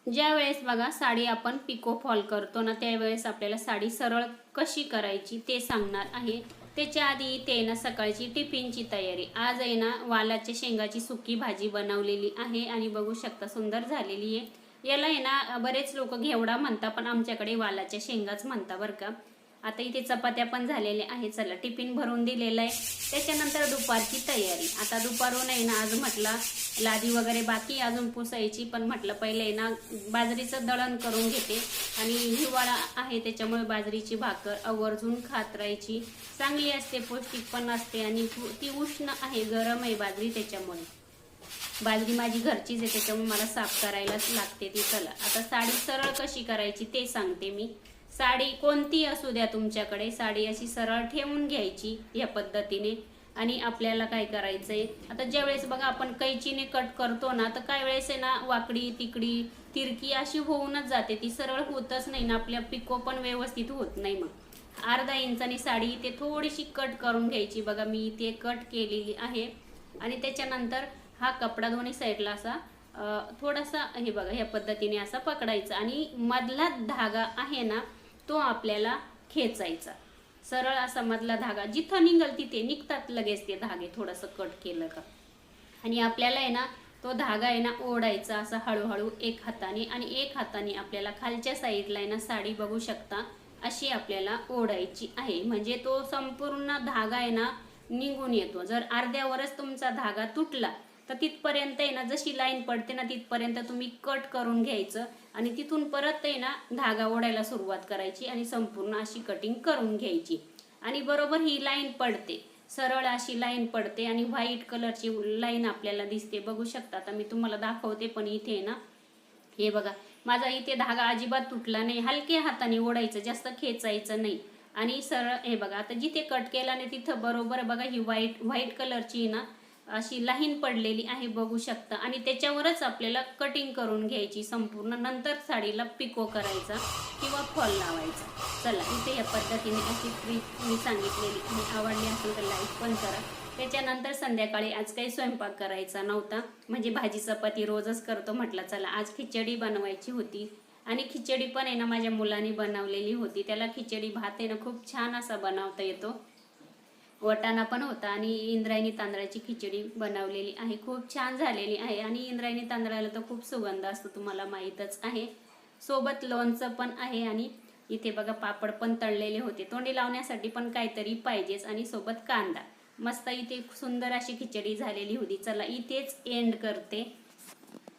ज्या वेळेस बघा साडी आपण पिको फॉल करतो ना, त्यावेळेस आपल्याला साडी सरळ कशी करायची ते सांगणार आहे. त्याच्या आधी इथे ना सकाळची टिफिनची तयारी. आज आहे ना वालाच्या शेंगाची सुकी भाजी बनवलेली आहे आणि बघू शकता सुंदर झालेली आहे. याला आहे ना बरेच लोक घेवडा म्हणतात, पण आमच्याकडे वालाच्या शेंगाच म्हणता बरं का. आता इथे चपात्या पण झालेल्या आहे. चला टिफिन भरून दिलेला आहे. त्याच्यानंतर दुपारची तयारी. आता दुपारून आहे ना आज म्हटलं लादी वगैरे बाकी अजून पुसायची, पण म्हटलं पहिले ना बाजरीचं दळण करून घेते. आणि हिवाळा आहे त्याच्यामुळे बाजरीची भाकर आवर्जून खात राहायची. चांगली असते, पौष्टिक पण असते आणि ती उष्ण आहे, गरम आहे बाजरी, त्याच्यामुळे बाजरी माझी घरचीच आहे त्याच्यामुळे मला साफ करायलाच लागते ती. चला आता साडी सरळ कशी करायची ते सांगते मी. साडी कोणती असू द्या तुमच्याकडे, साडी अशी सरळ ठेवून घ्यायची या पद्धतीने. आणि आपल्याला काय करायचंय, आता ज्या वेळेस बघा आपण कैचीने कट करतो ना, तर काय वेळेस आहे ना वाकडी तिकडी तिरकी अशी होऊनच जाते, ती सरळ होतच नाही ना, आपल्या पिको पण व्यवस्थित होत नाही. मग अर्धा इंचानी साडी इथे थोडीशी कट करून घ्यायची. बघा मी इथे कट केलेली आहे. आणि त्याच्यानंतर हा कपडा दोन्ही साईडला असा थोडासा हे बघा ह्या पद्धतीने असा पकडायचा आणि मधला धागा आहे ना तो आपल्याला खेचायचा. सरळ असा मधला धागा जिथं निघल तिथे निघतात लगेच ते धागे, थोडंसं कट केलं का. आणि आपल्याला आहे ना तो धागा आहे ना ओढायचा असा हळूहळू एक हाताने, आणि एक हाताने आपल्याला खालच्या साईडला आहे ना साडी बघू शकता अशी आपल्याला ओढायची आहे. म्हणजे तो संपूर्ण धागा आहे ना निघून येतो. जर अर्ध्यावरच तुमचा धागा तुटला तर तिथपर्यंत आहे ना जशी लाईन पडते ना तिथपर्यंत तुम्ही कट करून घ्यायचं आणि तिथून परत आहे ना धागा ओढायला सुरुवात करायची आणि संपूर्ण अशी कटिंग करून घ्यायची. आणि बरोबर ही लाईन पडते, सरळ अशी लाईन पडते आणि व्हाईट कलरची लाईन आपल्याला दिसते, बघू शकता. आता मी तुम्हाला दाखवते, पण इथे ना हे बघा माझा इथे धागा अजिबात तुटला नाही. हलक्या हाताने ओढायचं, जास्त खेचायचं नाही. आणि सरळ हे बघा आता जिथे कट केला नाही तिथं बरोबर बघा ही व्हाईट कलरची ना अशी लाईन पडलेली आहे, बघू शकता. आणि त्याच्यावरच आपल्याला कटिंग करून घ्यायची संपूर्ण. नंतर साडीला पिको करायचा किंवा फॉल लावायचा. चला इथे या पद्धतीने अशी ट्रिक मी सांगितलेली आहे. आवडली असेल तर लाईक पण करा. त्याच्यानंतर संध्याकाळी आज काही स्वयंपाक करायचा नव्हता, म्हणजे भाजी चपाती रोजच करतो, म्हटलं चला आज खिचडी बनवायची होती. आणि खिचडी पण आहे ना माझ्या मुलाने बनवलेली होती. त्याला खिचडी भात आहे ना खूप छान असा बनवता येतो. वटाणा पण होता आणि इंद्रायणी तांदळाची खिचडी बनवलेली आहे, खूप छान झालेली आहे. आणि इंद्रायणी तांदळाला तर खूप सुगंध असतो, तुम्हाला माहीतच आहे. सोबत लोणचं पण आहे आणि इथे बघा पापड पण तळलेले होते. तोंडी लावण्यासाठी पण काहीतरी पाहिजेच. आणि सोबत कांदा. मस्त इथे सुंदर अशी खिचडी झालेली होती. चला इथेच एंड करते.